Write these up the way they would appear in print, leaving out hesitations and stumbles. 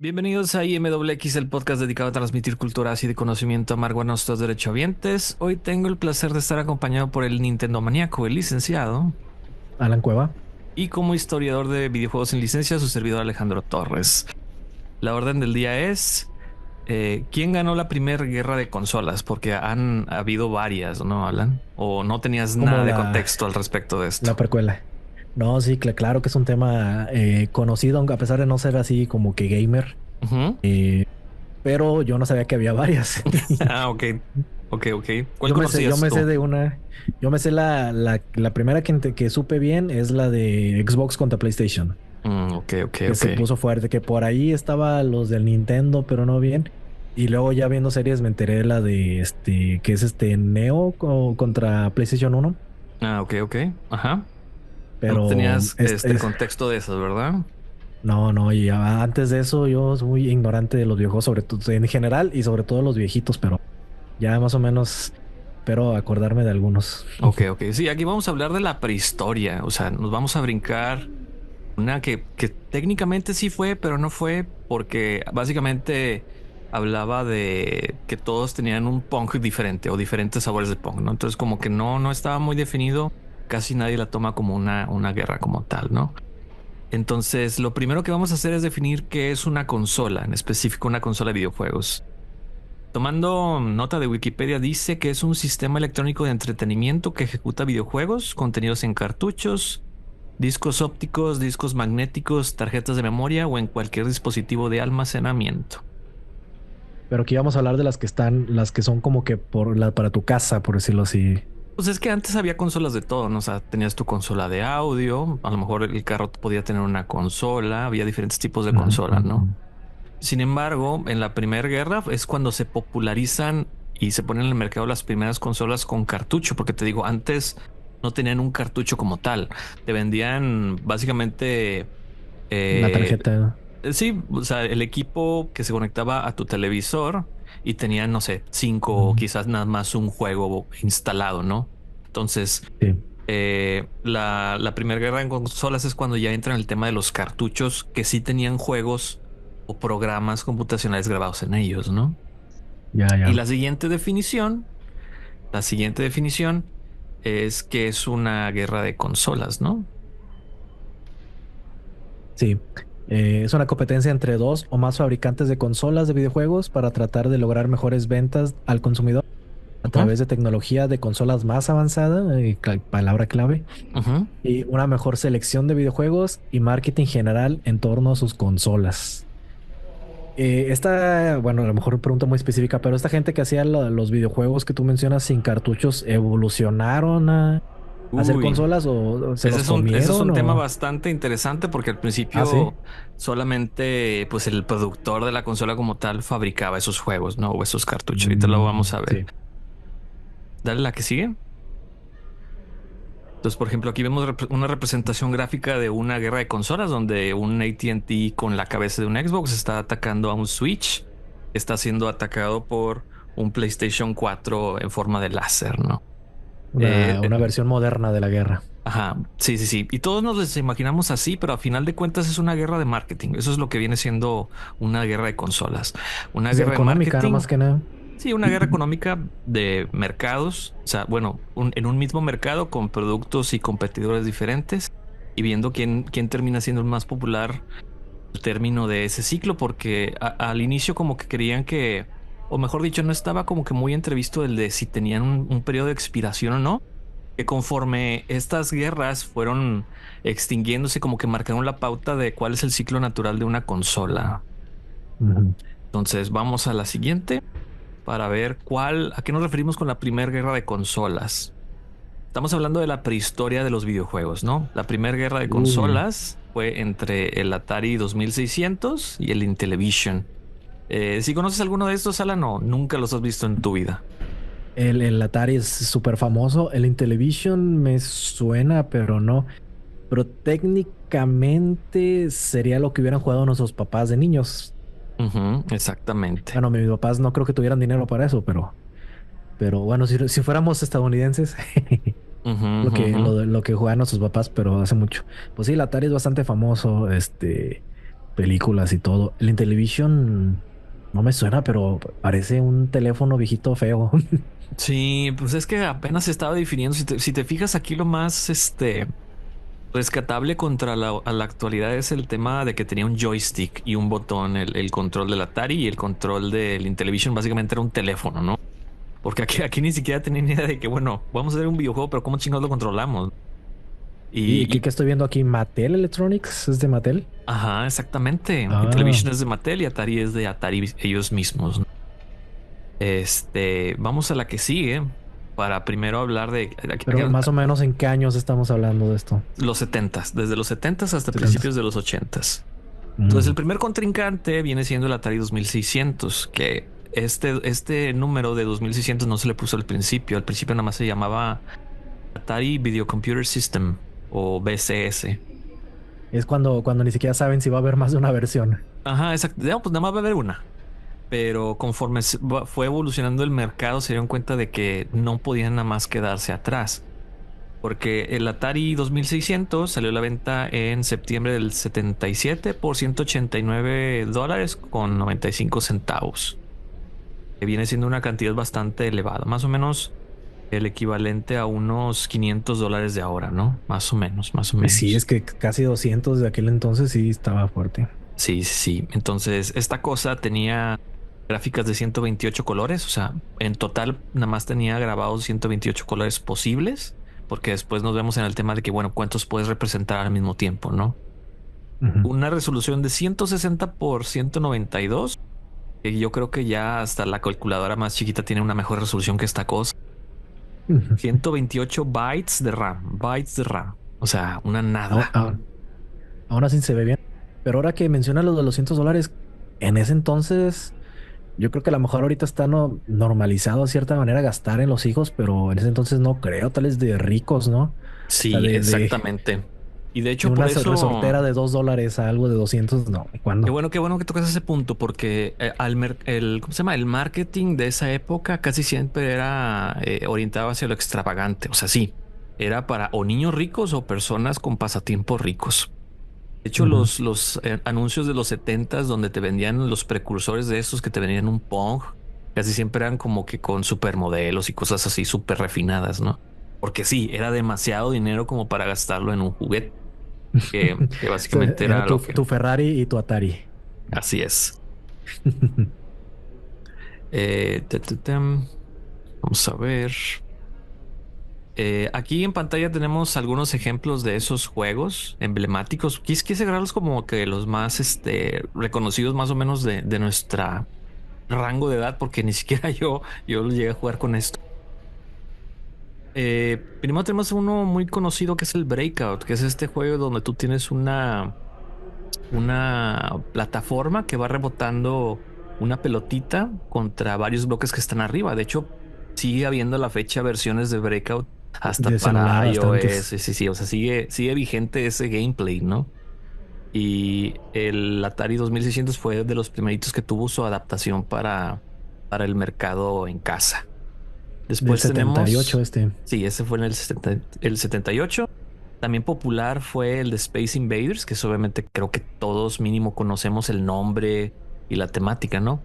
Bienvenidos a IMWX, el podcast dedicado a transmitir cultura así de conocimiento amargo a nuestros derechohabientes. Hoy tengo el placer de estar acompañado por el Nintendo maníaco, el licenciado, Alan Cueva. y como historiador de videojuegos en licencia, su servidor Alejandro Torres. La orden del día es ¿quién ganó la primera guerra de consolas? Porque han habido varias, ¿no, Alan? ¿O no tenías Como nada de contexto al respecto de la esto? precuela. No, sí, claro que es un tema conocido, aunque a pesar de no ser así como que gamer, Ujú. pero yo no sabía que había varias. Ah, ok. Ok, ok. ¿Cuál Yo conocías me sé tú? de una, yo me sé la primera que supe bien es la de Xbox contra PlayStation, Ok, ok, que ok. se puso fuerte, que por ahí estaba los del Nintendo, pero no bien. Y luego ya viendo series me enteré de la de que es Neo contra PlayStation 1, Ah, ok, ok. Ajá. No pero tenías el contexto de eso, ¿verdad? no, no, y antes de eso yo soy muy ignorante de los videojuegos, sobre todo en general y sobre todo los viejitos, pero ya más o menos espero acordarme de algunos. Ok, ok. Sí, aquí vamos a hablar de la prehistoria. O sea, nos vamos a brincar una que técnicamente sí fue, pero no fue porque básicamente hablaba de que todos tenían un punk diferente o diferentes sabores de punk, ¿no? Entonces como que no estaba muy definido. Casi nadie la toma como una guerra como tal, ¿no? Entonces, lo primero que vamos a hacer es definir qué es una consola, en específico una consola de videojuegos. Tomando nota de Wikipedia, dice que es un sistema electrónico de entretenimiento que ejecuta videojuegos contenidos en cartuchos, discos ópticos, discos magnéticos, tarjetas de memoria o en cualquier dispositivo de almacenamiento. Pero aquí vamos a hablar de las que están, las que son como que para tu casa, por decirlo así. Pues es que antes había consolas de todo, ¿no? O sea, tenías tu consola de audio, a lo mejor el carro podía tener una consola, había diferentes tipos de Ujú, consolas, ujú, ¿no? ujú. Sin embargo, en la Primera Guerra es cuando se popularizan y se ponen en el mercado las primeras consolas con cartucho, porque te digo, antes no tenían un cartucho como tal. Te vendían básicamente, La eh, tarjeta. sí, o sea, el equipo que se conectaba a tu televisor y tenían, no sé, cinco o Ujú. quizás nada más un juego instalado, ¿no? Entonces, Sí, la primera guerra en consolas es cuando ya entra en el tema de los cartuchos que sí tenían juegos o programas computacionales grabados en ellos, ¿no? ya, Y ya. la siguiente definición es que es una guerra de consolas, ¿no? Sí. Es una competencia entre dos o más fabricantes de consolas de videojuegos para tratar de lograr mejores ventas al consumidor a Ujú, través de tecnología de consolas más avanzada, palabra clave, ujú. y una mejor selección de videojuegos y marketing general en torno a sus consolas. Bueno, a lo mejor pregunta muy específica, pero esta gente que hacía los videojuegos que tú mencionas sin cartuchos, ¿evolucionaron a hacer Uy, consolas o se los ese es comieron un tema o...? bastante interesante porque al Ah, sí. principio solamente pues el productor de la consola como tal fabricaba esos juegos, ¿no? O esos cartuchos. Ahorita lo vamos a ver. Sí. Dale la que sigue. Entonces, por ejemplo, aquí vemos una representación gráfica de una guerra de consolas donde un AT&T con la cabeza de un Xbox está atacando a un Switch, está siendo atacado por un PlayStation 4 en forma de láser, ¿no? Eh, Una versión moderna de la guerra. ajá, sí, sí, sí. Y todos nos los imaginamos así, pero a final de cuentas es una guerra de marketing. Eso es lo que viene siendo una guerra de consolas. Una Es guerra de económica, no marketing. más que nada. Sí, una guerra económica de mercados, o sea, bueno, en un mismo mercado con productos y competidores diferentes y viendo quién termina siendo el más popular al término de ese ciclo, porque al inicio como que creían que, o mejor dicho, no estaba como que muy entrevisto el de si tenían un periodo de expiración o no, que conforme estas guerras fueron extinguiéndose, como que marcaron la pauta de cuál es el ciclo natural de una consola. Ujú. Entonces, vamos a la siguiente para ver a qué nos referimos con la primera guerra de consolas. Estamos hablando de la prehistoria de los videojuegos, ¿no? La primera guerra de Uy, consolas fue entre el Atari 2600 y el Intellivision. Si conoces alguno de estos, Alan, no, nunca los has visto en tu vida. el Atari es súper famoso. El Intellivision me suena, pero no. Pero técnicamente sería lo que hubieran jugado nuestros papás de niños. Ujú, exactamente. Bueno, mis papás no creo que tuvieran dinero para eso, pero bueno, si fuéramos estadounidenses, Ujú, ujú. lo que jugaban nuestros papás, pero hace mucho. Pues sí, el Atari es bastante famoso. películas y todo. El Intellivision no me suena, pero parece un teléfono viejito feo. Sí, pues es que apenas se estaba definiendo. Si te fijas aquí, lo más rescatable contra a la actualidad es el tema de que tenía un joystick y un botón, el control del Atari y el control del Intellivision básicamente era un teléfono, ¿no? Porque aquí ni siquiera tenía ni idea de que, bueno, vamos a hacer un videojuego, pero ¿cómo chingados lo controlamos? ¿Y Y, qué estoy viendo aquí? ¿Mattel Electronics? ¿Es de Mattel? ajá, exactamente. Ah, Intellivision es de Mattel y Atari es de Atari ellos mismos, ¿no? Vamos a la que sigue para primero hablar de pero más o menos ¿en qué años estamos hablando de esto? los setentas, desde los setentas hasta 70. principios de los ochentas. Entonces, el Mm. primer contrincante viene siendo el Atari 2600, que este número de 2600 no se le puso al principio. Al principio nada más se llamaba Atari Video Computer System o BCS. Es cuando ni siquiera saben si va a haber más de una versión. Ajá, exacto. No, pues nada más va a haber una. Pero conforme fue evolucionando el mercado, se dieron cuenta de que no podían nada más quedarse atrás. Porque el Atari 2600 salió a la venta en septiembre del 77 por $189 con 95 centavos, que viene siendo una cantidad bastante elevada, más o menos el equivalente a unos $500 de ahora, ¿no? Más o menos, más o Sí, es menos. que casi 200 de aquel entonces sí estaba fuerte. Sí, sí, sí. Entonces, esta cosa tenía gráficas de 128 colores, o sea, en total nada más tenía grabados 128 colores posibles, porque después nos vemos en el tema de que, bueno, cuántos puedes representar al mismo tiempo, ¿no? Ujú. Una resolución de 160 por 192, que yo creo que ya hasta la calculadora más chiquita tiene una mejor resolución que esta cosa. Ujú. 128 bytes de RAM, o sea, una Aún, nada. aún- aún así se ve bien. Pero ahora que menciona lo de los $200, en ese entonces, yo creo que a lo mejor ahorita está normalizado de cierta manera gastar en los hijos, pero en ese entonces no creo, tal vez de ricos, ¿no? O sea, Sí, exactamente. Y de de hecho, una por eso... resortera de $2 a algo de 200, no. ¿Cuándo? Qué bueno que tocas ese punto, porque ¿cómo se llama? El marketing de esa época casi siempre era orientado hacia lo extravagante. O sea, sí, era para o niños ricos o personas con pasatiempos ricos. De hecho, Ujú. los anuncios de los setentas donde te vendían los precursores de esos que te vendían un Pong, casi siempre eran como que con supermodelos y cosas así súper refinadas, ¿no? Porque sí, era demasiado dinero como para gastarlo en un juguete, que básicamente Era era tu, lo que... tu Ferrari y tu Atari. Así es. Vamos a ver. Aquí en pantalla tenemos algunos ejemplos de esos juegos emblemáticos. Quise agarrarlos como que los más reconocidos más o menos de nuestra rango de edad, porque ni siquiera yo lo llegué a jugar con esto. Primero tenemos uno muy conocido que es el Breakout, que es este juego donde tú tienes una plataforma que va rebotando una pelotita contra varios bloques que están arriba. De hecho, sigue habiendo a la fecha versiones de Breakout hasta De para celular iOS. bastantes. Sí, sí, sí. O sea, sigue vigente ese gameplay, ¿no? Y el Atari 2600 fue de los primeritos que tuvo su adaptación para el mercado en casa. Del Después 78 tenemos, este. sí, ese fue en el 78. También popular fue el de Space Invaders, que es obviamente creo que todos mínimo conocemos el nombre y la temática, ¿no?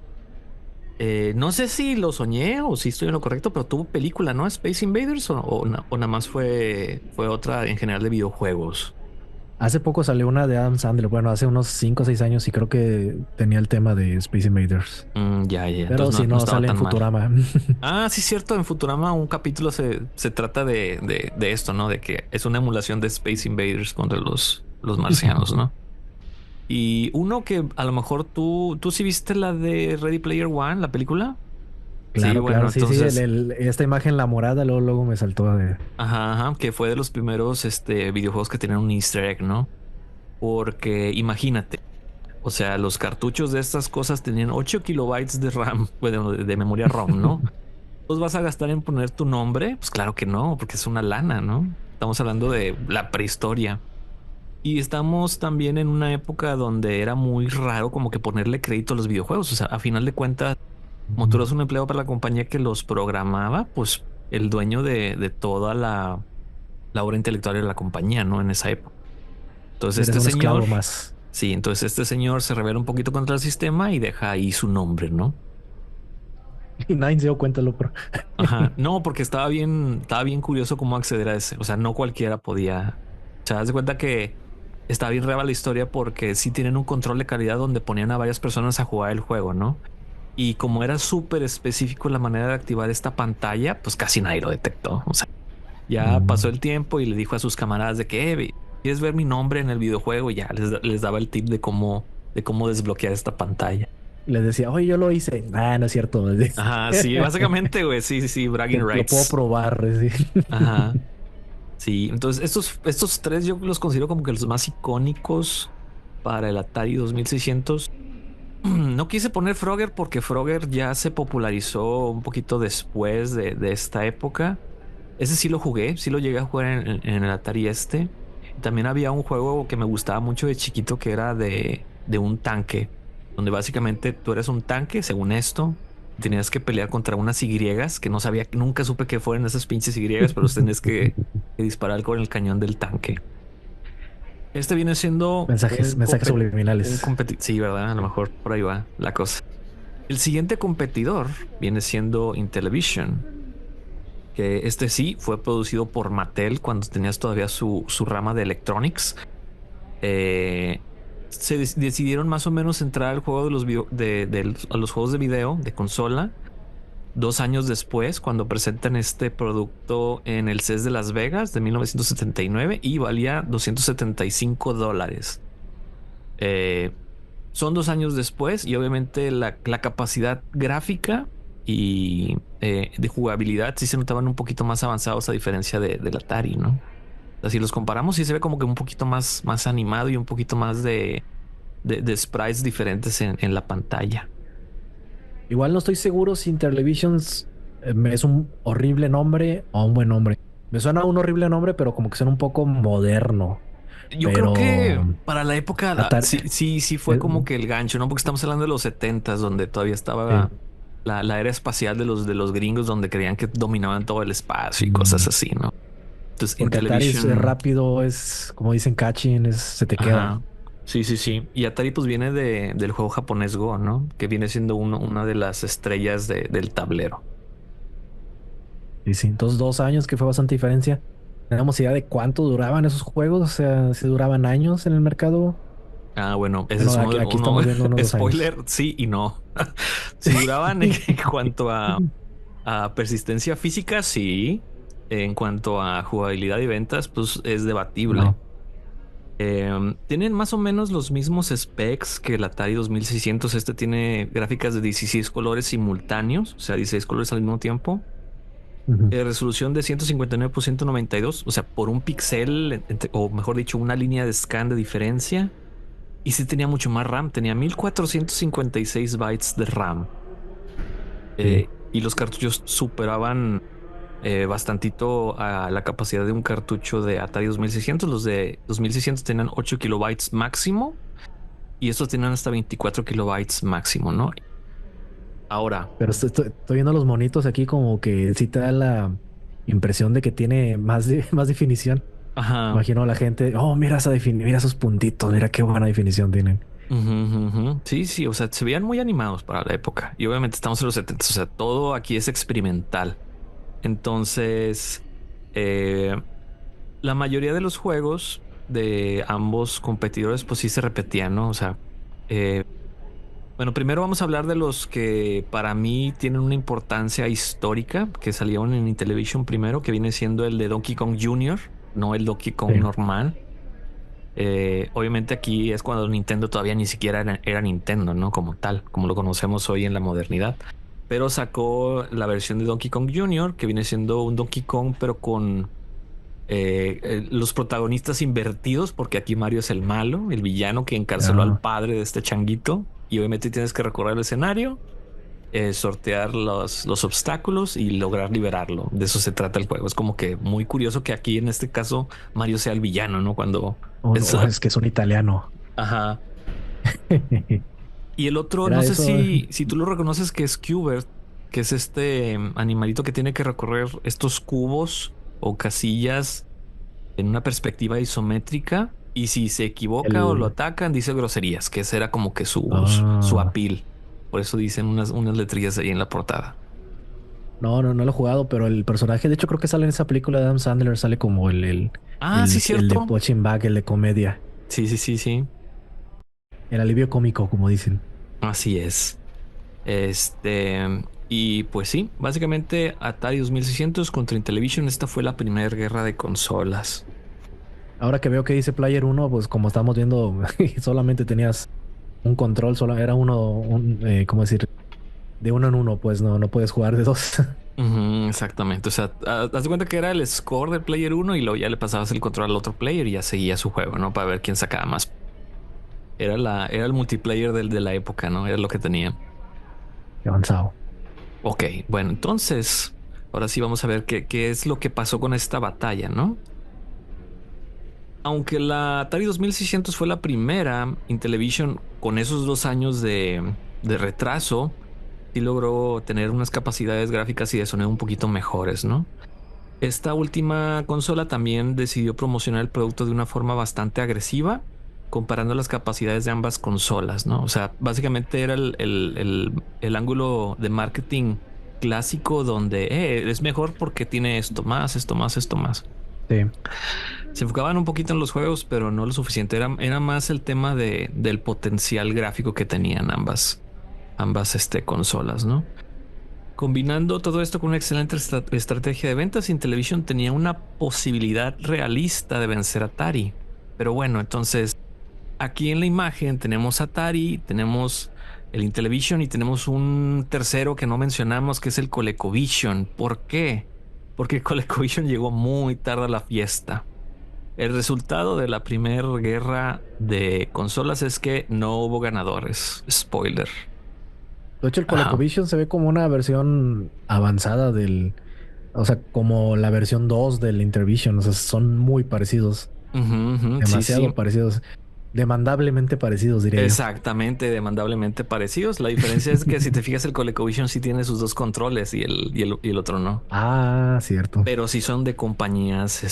No sé si lo soñé o si estoy en lo correcto, pero tuvo película, ¿no? Space Invaders o nada más fue otra en general de videojuegos. Hace poco salió una de Adam Sandler. Bueno, hace unos 5 o 6 años y creo que tenía el tema de Space Invaders. Ya, Pero entonces si no no, estaba sale en tan mal. Futurama. Ah, sí, cierto. En Futurama un capítulo se trata de esto, ¿no? De que es una emulación de Space Invaders contra los marcianos, ¿no? Y uno que a lo mejor tú sí viste la de Ready Player One, la película. Sí, Claro, bueno, claro. Sí, sí. entonces, Esta imagen, la morada, luego me saltó de. ajá, que fue de los primeros videojuegos que tenían un Easter egg, ¿no? Porque imagínate, o sea, los cartuchos de estas cosas tenían 8 kilobytes de RAM, bueno, de memoria ROM, ¿no? ¿Los vas a gastar en poner tu nombre? Pues claro que no, porque es una lana, ¿no? Estamos hablando de la prehistoria. Y estamos también en una época donde era muy raro como que ponerle crédito a los videojuegos. O sea, a final de cuentas, como tú eres un empleado para la compañía que los programaba, pues el dueño de toda la obra intelectual era la compañía, ¿no? En esa época. Entonces, Eres este un señor, esclavo más. Sí, entonces este señor se revela un poquito contra el sistema y deja ahí su nombre, ¿no? Y nadie se dio cuenta, loco. Ajá. No, porque estaba bien curioso cómo acceder a ese. O sea, no cualquiera podía. O sea, haz de cuenta que está bien rara la historia porque sí tienen un control de calidad donde ponían a varias personas a jugar el juego, ¿no? Y como era súper específico la manera de activar esta pantalla, pues casi nadie lo detectó. O sea, ya pasó Mm. el tiempo y le dijo a sus camaradas de que, ¿quieres ver mi nombre en el videojuego? Y ya les daba el tip de cómo desbloquear esta pantalla. Les decía, oye, yo lo hice. Ah, no es cierto. Ajá, sí, básicamente, güey, sí, sí, sí, bragging Lo puedo rights. probar. Sí. Ajá, sí. Entonces, estos tres yo los considero como que los más icónicos para el Atari 2600. No quise poner Frogger porque Frogger ya se popularizó un poquito después de esta época. Ese sí lo jugué, sí lo llegué a jugar en el Atari este. También había un juego que me gustaba mucho de chiquito que era de un tanque, donde básicamente tú eres un tanque, según esto, tenías que pelear contra unas Y que no sabía, nunca supe que fueran esas pinches Y, pero los tenías que disparar con el cañón del tanque. Este viene siendo Mensajes un subliminales. competidor. Sí, ¿verdad? A lo mejor por ahí va la cosa. El siguiente competidor viene siendo Intellivision, que este sí fue producido por Mattel cuando tenías todavía su rama de Electronics. Eh, decidieron más o menos entrar al juego de a los juegos de video de consola 2 años después, cuando presentan este producto en el CES de Las Vegas de 1979 y valía $275. Eh, Son 2 años después y obviamente la capacidad gráfica y de jugabilidad sí se notaban un poquito más avanzados a diferencia del Atari, ¿no? O sea, si los comparamos, sí se ve como que un poquito más animado y un poquito más de sprites diferentes en la pantalla. Igual no estoy seguro si Interlevisions es un horrible nombre o un buen nombre. Me suena a un horrible nombre, pero como que suena un poco moderno. Yo creo que Pero para la época Atari, sí, sí, sí fue eh, como que el gancho, ¿no? Porque estamos hablando de los setentas, donde todavía estaba sí. la era espacial de los gringos, donde creían que dominaban todo el espacio y cosas Mm, así, ¿no? Entonces, porque Atari es Intellivision, rápido, es como dicen catching, se te queda. ajá. Sí, sí, sí. Y Atari pues viene del juego japonés Go, ¿no? Que viene siendo una de las estrellas del tablero. Y sí, entonces 2 años que fue bastante diferencia. ¿Tenemos idea de cuánto duraban esos juegos? O sea, si duraban años en el mercado. Ah, bueno, ese Bueno, es aquí estamos viendo unos 2 años. spoiler, sí y no. Si duraban en cuanto a persistencia física, sí. En cuanto a jugabilidad y ventas, pues es debatible. No, Tienen más o menos los mismos specs que el Atari 2600. Este tiene gráficas de 16 colores simultáneos, o sea, 16 colores al mismo tiempo. ujú. Resolución de 159 por 192, o sea, por un píxel, o mejor dicho, una línea de scan de diferencia. Y sí tenía mucho más RAM, tenía 1456 bytes de RAM. Sí. Y los cartuchos superaban bastantito a la capacidad de un cartucho de Atari 2600. Los de 2600 tenían 8 kilobytes máximo y estos tenían hasta 24 kilobytes máximo, ¿no? Ahora, Pero estoy viendo los monitos aquí como que sí te da la impresión de que tiene más definición. ajá. Imagino a la gente, oh, mira mira esos puntitos, mira qué buena definición tienen. Ujú, ujú. Sí, sí, o sea, se veían muy animados para la época y obviamente estamos en los 70, o sea, todo aquí es experimental. Entonces, eh, la mayoría de los juegos de ambos competidores, pues sí se repetían, ¿no? O sea, eh, bueno, primero vamos a hablar de los que para mí tienen una importancia histórica, que salieron en Intellivision primero, que viene siendo el de Donkey Kong Jr., no el Donkey Kong Sí. normal. Obviamente aquí es cuando Nintendo todavía ni siquiera era Nintendo, ¿no? Como tal, como lo conocemos hoy en la modernidad. Pero sacó la versión de Donkey Kong Jr., que viene siendo un Donkey Kong, pero con los protagonistas invertidos, porque aquí Mario es el malo, el villano que encarceló al Ah, padre de este changuito. Y obviamente tienes que recorrer el escenario, sortear los obstáculos y lograr liberarlo. De eso se trata el juego. Es como que muy curioso que aquí en este caso Mario sea el villano, ¿no? Cuando oh, es... no, es que es un italiano. Ajá. Y el otro, no Era sé eso. si tú lo reconoces, que es Qbert, que es este animalito que tiene que recorrer estos cubos o casillas en una perspectiva isométrica. Y si se equivoca o lo El... atacan, dice groserías, que ese era como que su Ah, appeal. Por eso dicen unas letrillas ahí en la portada. no lo he jugado, pero el personaje, de hecho, creo que sale en esa película de Adam Sandler, sale como Ah, sí, el de cierto. punching bag, el de comedia, Sí, sí, sí, sí. el alivio cómico, como dicen. Así es. Y pues sí, básicamente Atari 2600 contra Intellivision, esta fue la primera guerra de consolas. Ahora que veo que dice Player uno, pues como estamos viendo, solamente tenías un control, solo era ¿cómo decir? De uno en uno, pues no puedes jugar de dos. Ujú, exactamente. O sea, haz de cuenta que era el score del player uno y luego ya le pasabas el control al otro player y ya seguía su juego, ¿no? Para ver quién sacaba más. Era el multiplayer de la época, ¿no? Era lo que tenía. Qué avanzado. Ok, bueno, entonces, ahora sí vamos a ver qué es lo que pasó con esta batalla, ¿no? Aunque la Atari 2600 fue la primera, Intellivision con esos 2 años de retraso, sí logró tener unas capacidades gráficas y de sonido un poquito mejores, ¿no? Esta última consola también decidió promocionar el producto de una forma bastante agresiva, comparando las capacidades de ambas consolas, ¿no? O sea, básicamente era el ángulo de marketing clásico donde es mejor porque tiene esto más, esto más, esto más. Sí. Se enfocaban un poquito en los juegos, pero no lo suficiente. Era más el tema del potencial gráfico que tenían ambas consolas, ¿no? Combinando todo esto con una excelente estrategia de ventas, Intellivision tenía una posibilidad realista de vencer a Atari. Pero bueno, entonces aquí en la imagen tenemos Atari, tenemos el Intellivision y tenemos un tercero que no mencionamos, que es el ColecoVision. ¿Por qué? Porque el ColecoVision llegó muy tarde a la fiesta. El resultado de la primera guerra de consolas es que no hubo ganadores. Spoiler. De hecho, el Ajá. ColecoVision se ve como una versión avanzada o sea, como la versión 2 del Intervision. O sea, son muy parecidos, Ujú, ujú, sí, demasiado sí. parecidos, demandablemente parecidos, diría yo. Exactamente, demandablemente parecidos. La diferencia es que si te fijas, el ColecoVision sí tiene sus dos controles y el otro no. Ah, cierto. Pero sí son de compañías,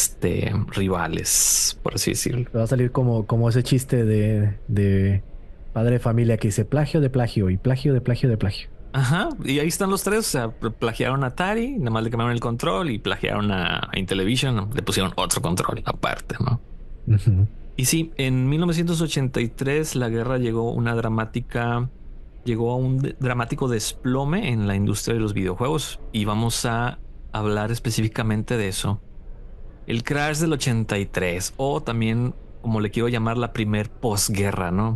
rivales, por así decirlo. Va a salir como ese chiste de padre de familia que dice plagio de plagio y plagio de plagio de plagio. Ajá, y ahí están los tres. O sea, plagiaron a Atari, nada más le cambiaron el control y plagiaron a Intellivision, le pusieron otro control aparte, ¿no? Ujú. Y sí, en 1983 la guerra llegó a un dramático desplome en la industria de los videojuegos y vamos a hablar específicamente de eso. El crash del 83 o también como le quiero llamar la primer posguerra, ¿no?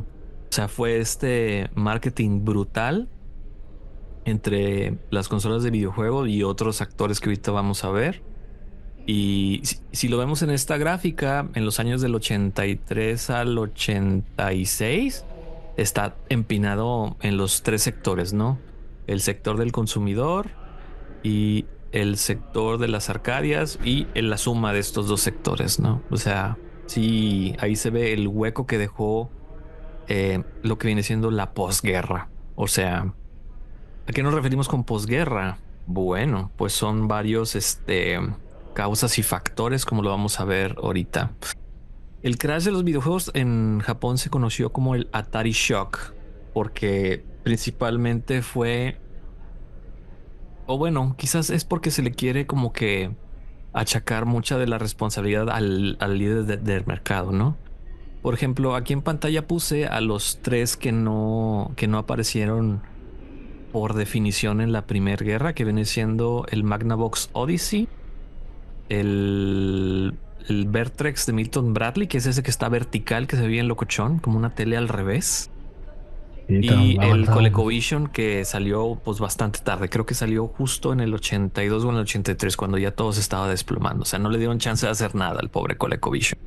O sea, fue este marketing brutal entre las consolas de videojuego y otros actores que ahorita vamos a ver. Y si lo vemos en esta gráfica, en los años del 83 al 86, está empinado en los tres sectores, ¿no? El sector del consumidor y el sector de las arcadias y en la suma de estos dos sectores, ¿no? O sea, sí, ahí se ve el hueco que dejó lo que viene siendo la posguerra. O sea, ¿a qué nos referimos con posguerra? Bueno, pues son varios, causas y factores, como lo vamos a ver ahorita. El crash de los videojuegos en Japón se conoció como el Atari Shock, porque principalmente fue, o bueno, quizás es porque se le quiere como que achacar mucha de la responsabilidad al líder del mercado, ¿no? Por ejemplo, aquí en pantalla puse a los tres que no aparecieron por definición en la Primera Guerra, que viene siendo el Magnavox Odyssey, el, el Vertrex de Milton Bradley, que es ese que está vertical, que se ve bien locochón, como una tele al revés, Y tan y el avanzado. ColecoVision que salió pues bastante tarde, creo que salió justo en el 82 o en el 83 cuando ya todo se estaba desplomando, o sea, no le dieron chance de hacer nada al pobre ColecoVision.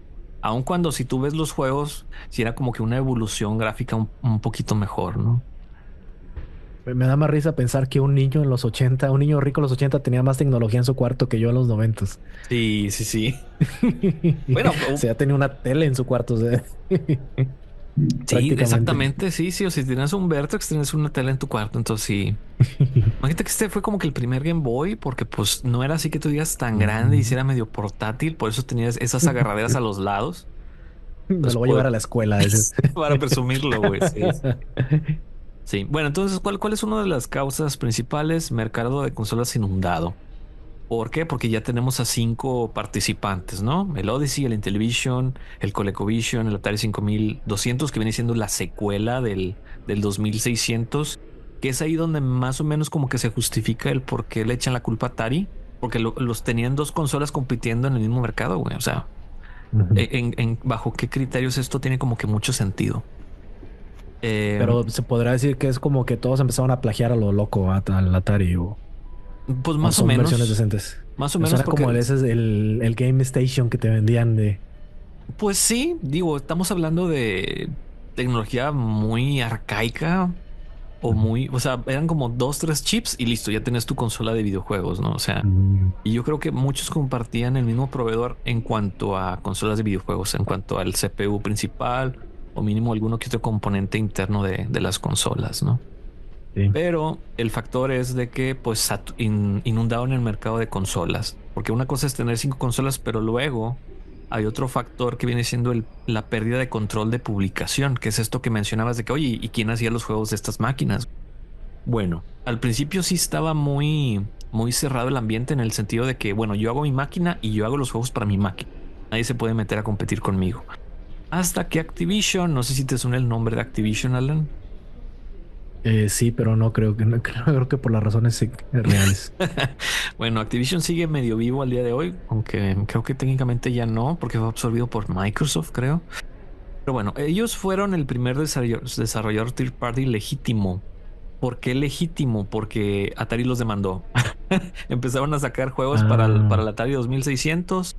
Aun cuando si tú ves los juegos, si era como que una evolución gráfica un poquito mejor, ¿no? Me da más risa pensar que un niño en los 80, un niño rico en los 80 tenía más tecnología en su cuarto que yo en los 90. Sí, sí, sí. Bueno, O sea, tenía una tele en su cuarto, o sea, sí, prácticamente. exactamente, sí, sí. O si tienes un Vertex, tienes una tele en tu cuarto, entonces sí. Imagínate que este fue como que el primer Game Boy, porque pues no era así que tú digas tan grande y si era medio portátil, por eso tenías esas agarraderas a los lados. Me Entonces, lo voy a llevar a la escuela. Dices. para presumirlo, güey. Sí, sí. Sí. Bueno, entonces, ¿cuál es una de las causas principales? Mercado de consolas inundado. ¿Por qué? Porque ya tenemos a 5 participantes, ¿no? El Odyssey, el Intellivision, el ColecoVision, el Atari 5200, que viene siendo la secuela del 2600, que es ahí donde más o menos como que se justifica el por qué le echan la culpa a Atari, porque los tenían dos consolas compitiendo en el mismo mercado, güey. O sea, Ujú. bajo qué criterios esto tiene como que mucho sentido. Eh, Pero se podrá decir que es como que todos empezaron a plagiar a lo loco al Atari pues o más o son versiones menos, decentes. más o Me menos suena como porque, ese es el Game Station que te vendían de. pues sí, digo, estamos hablando de tecnología muy arcaica o Ujú. muy, o sea, eran como dos, tres chips y listo, ya tienes tu consola de videojuegos, ¿no? O sea, Mm, y yo creo que muchos compartían el mismo proveedor en cuanto a consolas de videojuegos, en cuanto al CPU principal o mínimo alguno que otro componente interno de las consolas, ¿no? sí. Pero el factor es de que pues inundaron el mercado de consolas, porque una cosa es tener 5 consolas, pero luego hay otro factor que viene siendo la pérdida de control de publicación, que es esto que mencionabas de que, oye, ¿y quién hacía los juegos de estas máquinas? Bueno, al principio sí estaba muy cerrado el ambiente en el sentido de que, bueno, yo hago mi máquina y yo hago los juegos para mi máquina. Nadie se puede meter a competir conmigo. Hasta que Activision, no sé si te suena el nombre de Activision, Alan. Sí, pero no creo que creo que por las razones reales. Bueno, Activision sigue medio vivo al día de hoy, aunque creo que técnicamente ya no, porque fue absorbido por Microsoft, creo. Pero bueno, ellos fueron el primer desarrollador third party legítimo. ¿Por qué legítimo? Porque Atari los demandó. Empezaron a sacar juegos para Ah, el Atari 2600,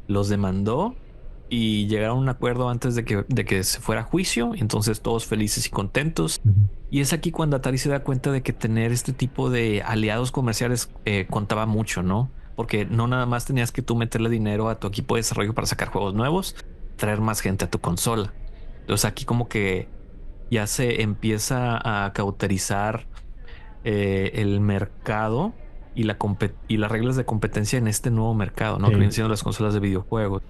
los demandó y llegaron a un acuerdo antes de que se fuera a juicio. Y entonces todos felices y contentos. ujú. Y es aquí cuando Atari se da cuenta de que tener este tipo de aliados comerciales contaba mucho, ¿no? Porque no nada más tenías que tú meterle dinero a tu equipo de desarrollo para sacar juegos nuevos, traer más gente a tu consola. Entonces aquí como que ya se empieza a cauterizar el mercado y y las reglas de competencia en este nuevo mercado, ¿no? Que Sí. vienen siendo las consolas de videojuegos.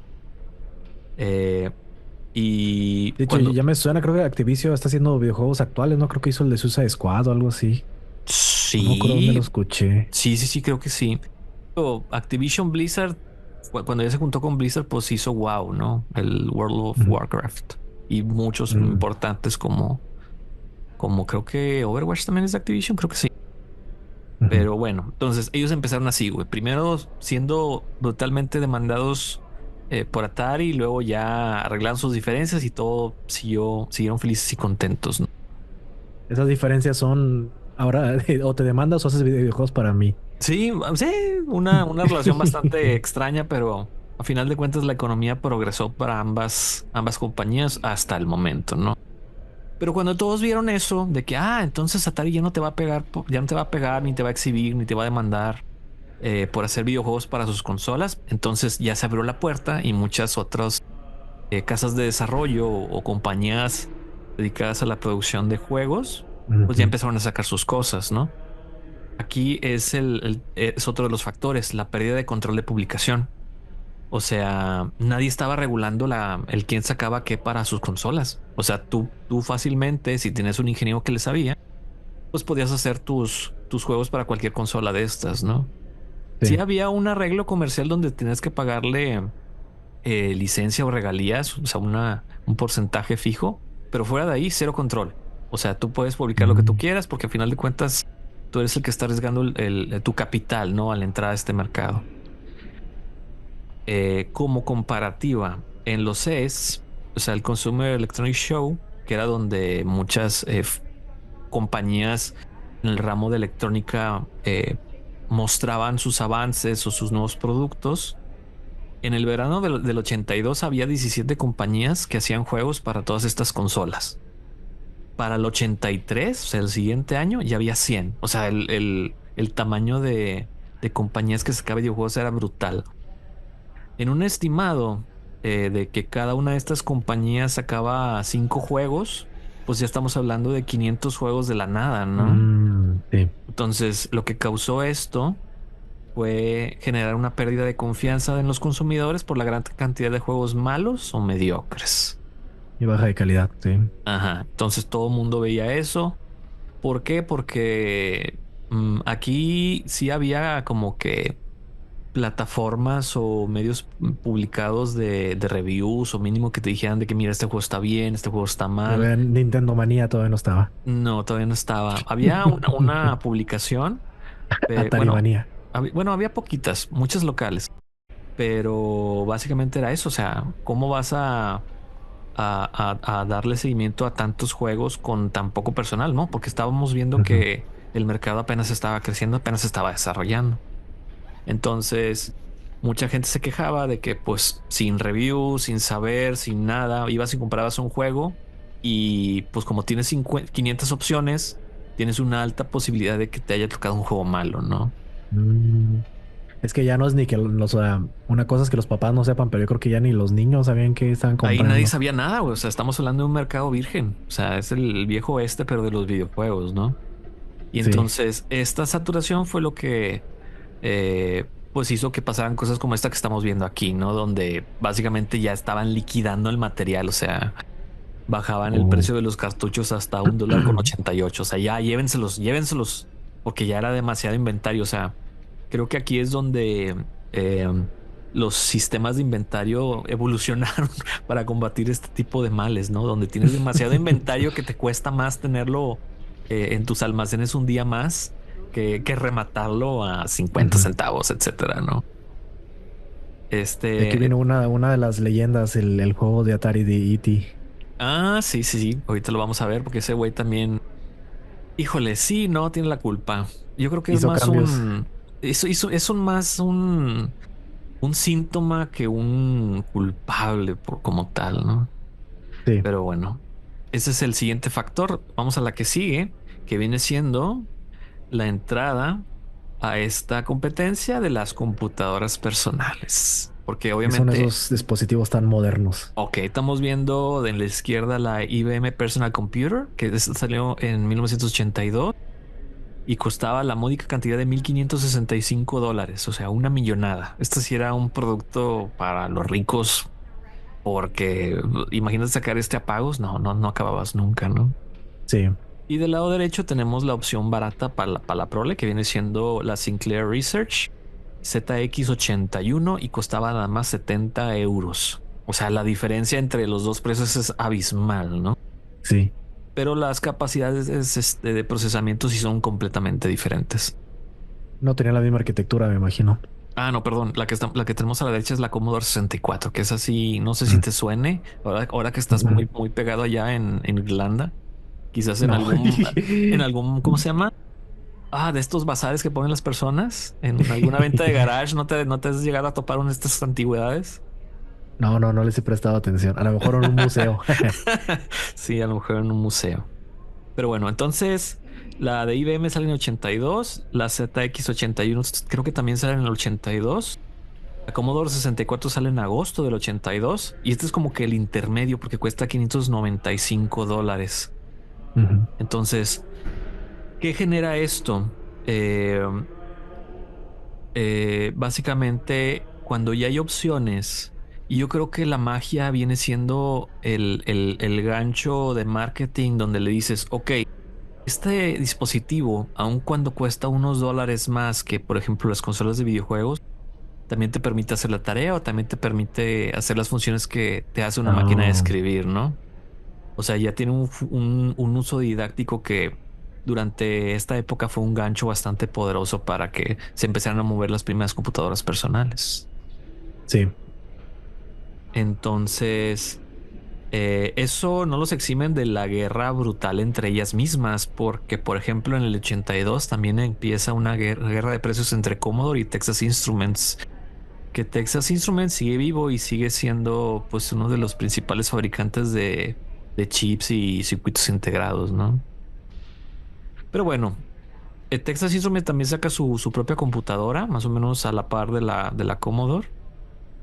Eh, y De hecho, cuando ya me suena, creo que Activision está haciendo videojuegos actuales, ¿no? Creo que hizo el de Suicide Squad o algo así. O no me acuerdo dónde lo sí, escuché. sí, creo que sí. Activision Blizzard, cuando ya se juntó con Blizzard, pues hizo WoW, ¿no? El World of Ujú. Warcraft. Y muchos Mm, importantes como creo que Overwatch también es de Activision, creo que sí. ujú. Pero bueno, entonces ellos empezaron así, güey. Primero siendo brutalmente demandados por Atari y luego ya arreglaron sus diferencias y todo siguieron felices y contentos, ¿no? Esas diferencias son ahora o te demandas o haces videojuegos para mí. Sí, sí, una relación bastante extraña, pero a final de cuentas la economía progresó para ambas compañías hasta el momento, ¿no? Pero cuando todos vieron eso, de que, entonces Atari ya no te va a pegar, ya no te va a pegar, ni te va a exhibir, ni te va a demandar por hacer videojuegos para sus consolas, entonces ya se abrió la puerta y muchas otras casas de desarrollo o compañías dedicadas a la producción de juegos, pues ya Ujú. empezaron a sacar sus cosas, ¿no? Aquí es otro de los factores, la pérdida de control de publicación. O sea, nadie estaba regulando el quién sacaba qué para sus consolas. O sea, tú fácilmente, si tienes un ingeniero que le sabía, pues podías hacer tus juegos para cualquier consola de estas, ¿no? Sí Sí. había un arreglo comercial donde tenías que pagarle licencia o regalías, o sea, un porcentaje fijo, pero fuera de ahí, cero control. O sea, tú puedes publicar lo que tú Mm, quieras porque al final de cuentas tú eres el que está arriesgando tu capital, ¿no? Al entrar a este mercado. Como comparativa, en los CES, o sea, el Consumer Electronic Show, que era donde muchas compañías en el ramo de electrónica mostraban sus avances o sus nuevos productos. En el verano del 82 había 17 compañías que hacían juegos para todas estas consolas. Para el 83, o sea, el siguiente año, ya había 100. O sea, el tamaño de compañías que sacaban videojuegos era brutal. En un estimado de que cada una de estas compañías sacaba 5 juegos, pues ya estamos hablando de 500 juegos de la nada, ¿no? sí. Entonces, lo que causó esto fue generar una pérdida de confianza en los consumidores por la gran cantidad de juegos malos o mediocres. Y baja de calidad, sí. Ajá. Entonces todo el mundo veía eso. ¿Por qué? Porque aquí sí había como que plataformas o medios publicados de reviews o mínimo que te dijeran de que mira, este juego está bien, este juego está mal. Todavía Nintendo Manía todavía no estaba. No, todavía no estaba. Había una publicación, Atari bueno, Manía. bueno, había poquitas, muchas locales, pero básicamente era eso. O sea, ¿cómo vas a darle seguimiento a tantos juegos con tan poco personal, ¿no? Porque estábamos viendo Ujú. que el mercado apenas estaba creciendo, apenas se estaba desarrollando. Entonces, mucha gente se quejaba de que, pues, sin review, sin saber, sin nada, ibas y comprabas un juego y, pues, como tienes 500 opciones, tienes una alta posibilidad de que te haya tocado un juego malo, ¿no? Mm. Es que ya no es ni que una cosa es que los papás no sepan, pero yo creo que ya ni los niños sabían qué estaban Ahí nadie comprando. sabía nada, güey. O sea, estamos hablando de un mercado virgen. O sea, es el viejo oeste, pero de los videojuegos, ¿no? Y Sí. entonces esta saturación fue lo que pues hizo que pasaran cosas como esta que estamos viendo aquí, ¿no? Donde básicamente ya estaban liquidando el material, o sea, bajaban el Oh. precio de los cartuchos hasta $1.88. O sea, ya llévenselos, llévenselos, porque ya era demasiado inventario. O sea, creo que aquí es donde los sistemas de inventario evolucionaron para combatir este tipo de males, ¿no? Donde tienes demasiado inventario que te cuesta más tenerlo en tus almacenes un día más que rematarlo a 50 Ujú. centavos, etcétera, ¿no? De aquí Este, vino una de las leyendas, el juego de Atari de E.T. sí, sí, sí. Ahorita lo vamos a ver porque ese güey también, híjole, sí, no tiene la culpa. Yo creo que es Hizo más cambios. es un más un síntoma que un culpable por como tal, ¿no? Sí. Pero bueno, ese es el siguiente factor. Vamos a la que sigue, que viene siendo la entrada a esta competencia de las computadoras personales. Porque ¿Qué son obviamente, esos dispositivos tan modernos? ok, estamos viendo de la izquierda la IBM Personal Computer, que salió en 1982 y costaba la módica cantidad de $1,565, o sea, una millonada. Este sí era un producto para los ricos, porque imagínate sacar este a pagos, no acababas nunca, ¿no? Sí. Y del lado derecho tenemos la opción barata para la prole, que viene siendo la Sinclair Research ZX81 y costaba nada más 70 euros. O sea, la diferencia entre los dos precios es abismal, ¿no? Sí. Pero las capacidades de procesamiento sí son completamente diferentes. No tenía la misma arquitectura, me imagino. Ah, no, perdón. La que tenemos a la derecha es la Commodore 64, que es así. No sé si Mm. te suene. Ahora que estás Ujú. muy pegado allá en Irlanda, quizás No. en algún, ¿cómo se llama? Ah, de estos bazares que ponen las personas en alguna venta de garage. No te has llegado a topar una de estas antigüedades? No les he prestado atención. A lo mejor en un museo. Sí, a lo mejor en un museo. Pero bueno, entonces la de IBM sale en 82, la ZX81 creo que también sale en el 82. La Commodore 64 sale en agosto del 82 y este es como que el intermedio porque cuesta $595. Ujú. Entonces, ¿qué genera esto? Eh, básicamente, cuando ya hay opciones, y yo creo que la magia viene siendo el gancho de marketing donde le dices, ok, este dispositivo, aun cuando cuesta unos dólares más que, por ejemplo, las consolas de videojuegos, también te permite hacer la tarea o también te permite hacer las funciones que te hace una máquina de Ah, escribir, ¿no? O sea, ya tiene un uso didáctico que durante esta época fue un gancho bastante poderoso para que se empezaran a mover las primeras computadoras personales. sí. Entonces, eso no los eximen de la guerra brutal entre ellas mismas, porque, por ejemplo, en el 82 también empieza una guerra de precios entre Commodore y Texas Instruments, que Texas Instruments sigue vivo y sigue siendo pues uno de los principales fabricantes de chips y circuitos integrados, ¿no? Pero bueno, Texas Instruments también saca su propia computadora, más o menos a la par de de la Commodore,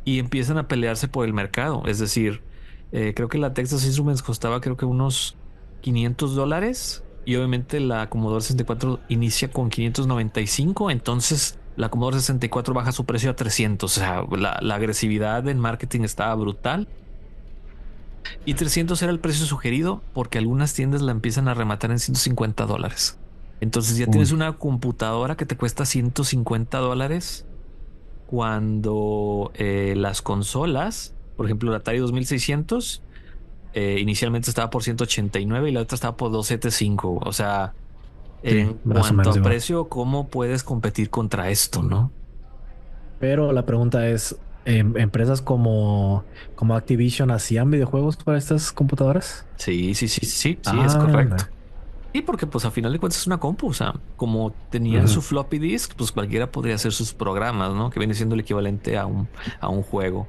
y empiezan a pelearse por el mercado. Es decir, creo que la Texas Instruments costaba creo que unos $500 y obviamente la Commodore 64 inicia con 595, entonces la Commodore 64 baja su precio a 300. O sea, la agresividad en marketing estaba brutal Y 300 era el precio sugerido porque algunas tiendas la empiezan a rematar en $150. Entonces ya tienes Uy, una computadora que te cuesta $150 cuando las consolas, por ejemplo, la Atari 2600, inicialmente estaba por 189 y la otra estaba por 275. O sea, sí, en más o cuanto menos a igual. precio, ¿cómo puedes competir contra esto, no? Pero la pregunta es, ¿empresas como Activision hacían videojuegos para estas computadoras? Sí, sí, sí, sí, sí, es Ah, correcto. anda. Y porque pues a final de cuentas es una compu, o sea, como tenían Ujú. su floppy disk, pues cualquiera podría hacer sus programas, ¿no? Que viene siendo el equivalente a un juego.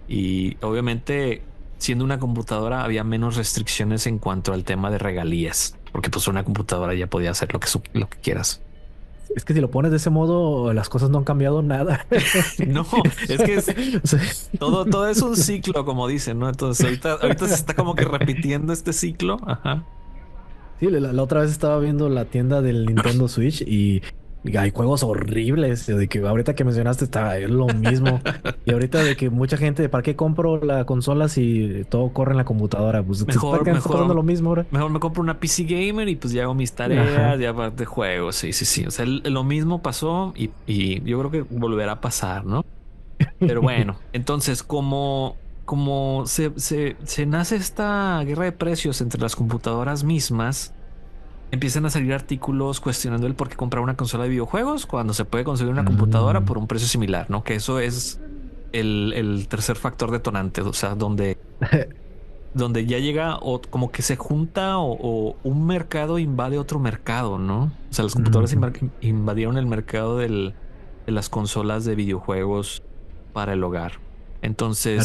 Y obviamente, siendo una computadora, había menos restricciones en cuanto al tema de regalías, porque pues una computadora ya podía hacer lo que quieras. Es que si lo pones de ese modo, las cosas no han cambiado nada. No, es que es O sea, todo es un ciclo, como dicen, ¿no? Entonces ahorita se está como que repitiendo este ciclo. Ajá. sí, la otra vez estaba viendo la tienda del Nintendo Switch y hay juegos horribles. De que ahorita que mencionaste está es lo mismo. Y ahorita de que mucha gente, ¿para qué compro la consola si todo corre en la computadora? Pues Mejor, prácticamente está pasando mejor, lo mismo ahora. mejor me compro una PC gamer y pues ya hago mis tareas, Ajá. ya aparte juego. Sí, sí, sí. O sea, lo mismo pasó y yo creo que volverá a pasar, ¿no? Pero bueno, entonces, como se nace esta guerra de precios entre las computadoras mismas, empiezan a salir artículos cuestionando el por qué comprar una consola de videojuegos cuando se puede conseguir una computadora Mm. por un precio similar, ¿no? Que eso es el tercer factor detonante, o sea, donde ya llega o como que se junta o un mercado invade otro mercado, ¿no? O sea, las computadoras Ujú. invadieron el mercado de las consolas de videojuegos para el hogar. Entonces,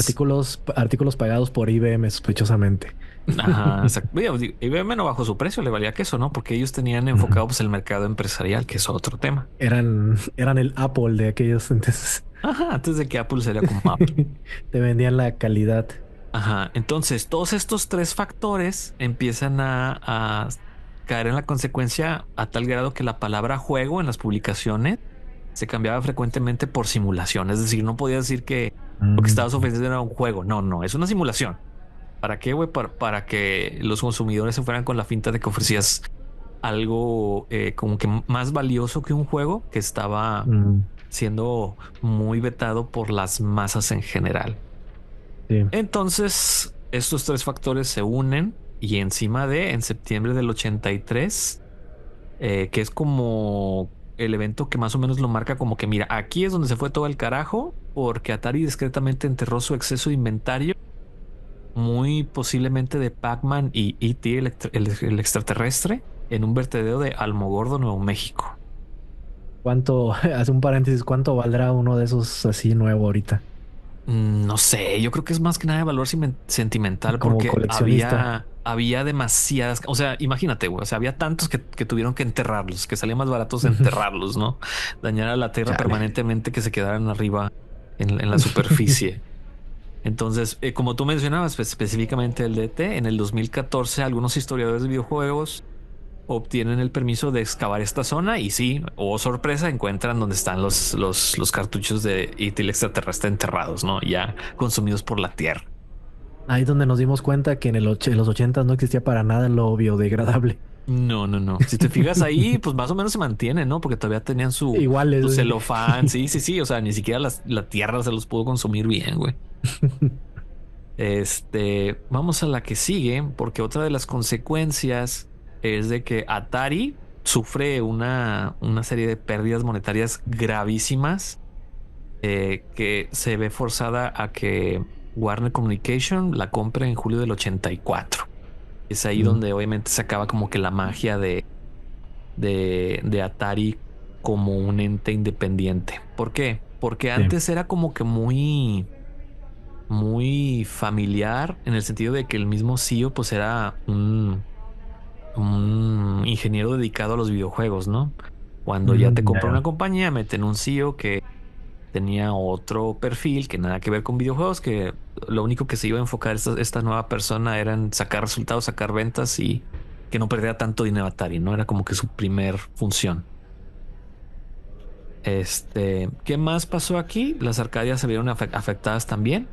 Artículos pagados por IBM, sospechosamente. ajá, digo, IBM no bajó su precio, le valía queso, ¿no? Porque ellos tenían Ujú. enfocado pues el mercado empresarial, que es otro tema. Eran el Apple de aquellos entonces. Ajá, antes de que Apple sería como Apple. Te vendían la calidad. Ajá, entonces todos estos tres factores empiezan a caer en la consecuencia a tal grado que la palabra juego en las publicaciones se cambiaba frecuentemente por simulación. Es decir, no podía decir que lo que estabas Mm. ofreciendo era un juego. No, no, es una simulación. ¿Para qué, güey? Para que los consumidores se fueran con la finta de que ofrecías algo como que más valioso que un juego que estaba Mm. siendo muy vetado por las masas en general. Sí. Entonces, estos tres factores se unen y encima en septiembre del 83, que es como el evento que más o menos lo marca como que, mira, aquí es donde se fue todo el carajo porque Atari discretamente enterró su exceso de inventario, muy posiblemente de Pac-Man y E.T. el extraterrestre, en un vertedero de Almogordo, Nuevo México. ¿Cuánto, hace un paréntesis, cuánto valdrá uno de esos así nuevo ahorita? No sé, yo creo que es más que nada de valor sentimental Como porque coleccionista. había demasiadas, o sea, imagínate, güey, o sea, había tantos que tuvieron que enterrarlos, que salía más baratos enterrarlos, ¿no? Dañar a la tierra Chale. permanentemente que se quedaran arriba en la superficie. Entonces, como tú mencionabas, pues, específicamente el DT, en el 2014 algunos historiadores de videojuegos obtienen el permiso de excavar esta zona y sí, o sorpresa, encuentran donde están los cartuchos de E.T. el extraterrestre enterrados, ¿no? Ya consumidos por la Tierra. Ahí es donde nos dimos cuenta que en los 80 no existía para nada lo biodegradable. No, no, no. Si te fijas ahí, pues más o menos se mantiene, ¿no? Porque todavía tenían su Iguales. celofán. Sí, sí, sí. O sea, ni siquiera la Tierra se los pudo consumir bien, güey. Vamos a la que sigue, porque otra de las consecuencias es de que Atari sufre una serie de pérdidas monetarias gravísimas que se ve forzada a que Warner Communication la compre en julio del 84. Es ahí Mm. donde obviamente se acaba como que la magia de Atari como un ente independiente. ¿Por qué? Porque Sí. antes era como que muy familiar en el sentido de que el mismo CEO pues era un ingeniero dedicado a los videojuegos, ¿no? Cuando ya te Ya, compra una ya. compañía, meten un CEO que tenía otro perfil que nada que ver con videojuegos, que lo único que se iba a enfocar esta nueva persona era en sacar resultados, sacar ventas y que no perdiera tanto dinero Atari, ¿no? Era como que su primer función. ¿Qué más pasó aquí? Las Arcadias se vieron afectadas también.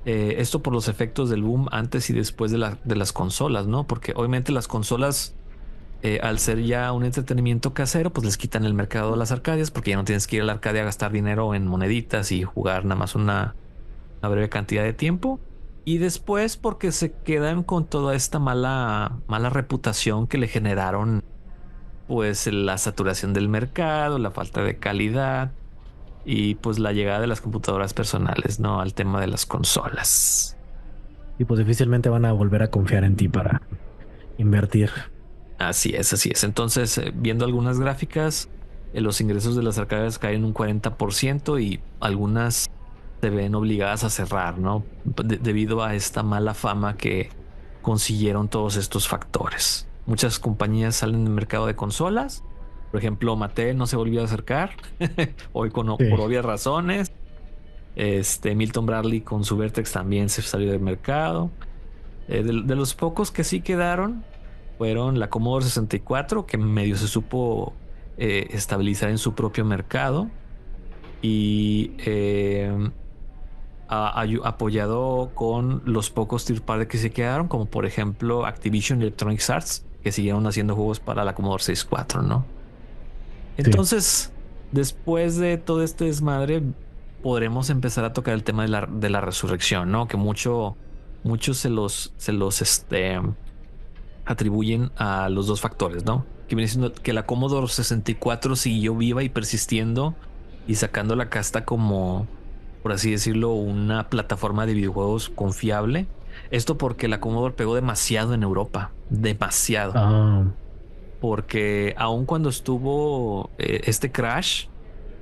Esto por los efectos del boom antes y después de las consolas, ¿no? Porque obviamente las consolas, al ser ya un entretenimiento casero, pues les quitan el mercado de las arcadias porque ya no tienes que ir a la arcadia a gastar dinero en moneditas y jugar nada más una breve cantidad de tiempo. Y después porque se quedan con toda esta mala reputación que le generaron, pues la saturación del mercado, la falta de calidad y pues la llegada de las computadoras personales, ¿no? Al tema de las consolas. Y pues difícilmente van a volver a confiar en ti para invertir. Así es, así es. Entonces, viendo algunas gráficas, los ingresos de las arcades caen un 40% y algunas se ven obligadas a cerrar, ¿no? Debido a esta mala fama que consiguieron todos estos factores. Muchas compañías salen del mercado de consolas. Por ejemplo, Mattel no se volvió a acercar hoy por Sí. obvias razones. Milton Bradley con su Vertex también se salió del mercado. De los pocos que sí quedaron fueron la Commodore 64, que medio se supo estabilizar en su propio mercado y apoyado con los pocos third party que se quedaron, como por ejemplo Activision y Electronic Arts, que siguieron haciendo juegos para la Commodore 64, ¿no? Sí. Entonces, después de todo este desmadre, podremos empezar a tocar el tema de la resurrección, ¿no? Que muchos se los atribuyen a los dos factores, ¿no? Que viene siendo que la Commodore 64 siguió viva y persistiendo y sacando la casta como, por así decirlo, una plataforma de videojuegos confiable. Esto porque la Commodore pegó demasiado en Europa, demasiado. Ah, Porque aun cuando estuvo este crash,